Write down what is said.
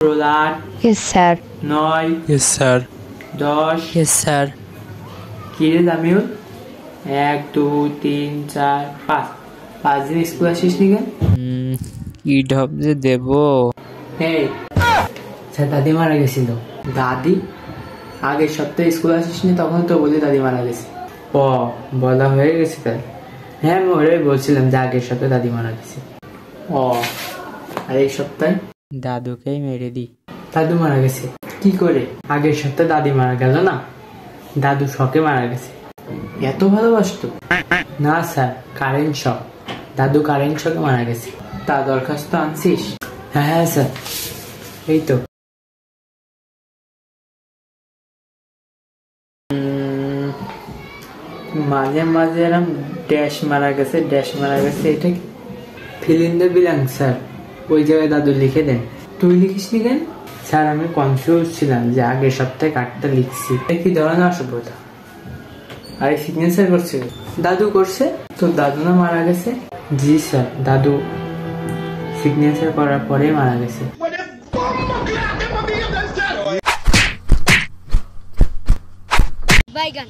8 Yes, sir. 9 Yes, sir. 10 Yes, sir. কি রে জামিউল 1 2 3 4 5 5 দিন স্কুল আসিস নি কেন? কি ঢপ যে দেব? এই স্যার দাদি মারা গেছিল। দাদি আগের সপ্তাহে স্কুল আসিস নি তখন তো বলি দাদি মারা গেছে। ও বলা হয়ে গেছে তাই? হ্যাঁ আমি ওরাই বলছিলাম যে আগের সপ্তাহে দাদি মারা গেছে। ও আর এই সপ্তাহে দাদুকেই মেরে দি। দাদু মারা গেছে কি করে? আগের সপ্তাহে দাদি মারা গেল না, দাদু শকে মারা গেছে। এত ভালোবাসতো? না স্যার, কারেন্ট শক। দাদু কারেন্ট শকে মারা গেছে। তা দরখাস্ত আনছিস? হ্যাঁ হ্যাঁ স্যার, এই তো। মাঝে মাঝে এরম ড্যাশ মারা গেছে এটা কি? Fill in the blank sir, ওই জায়গায় দাদু লিখে দেন। তুই লিখিস নি কেন? স্যার আমি কনফিউজ ছিলাম যে আগের সপ্তাহে কার্ডটা লিখছি কি ধরনের অসভ্যতা। আরে সিগনেচার করছে দাদু করছে? তো দাদু না মারা গেছে? জি স্যার, দাদু সিগনেচার করার পরে মারা গেছে। Bye, gun.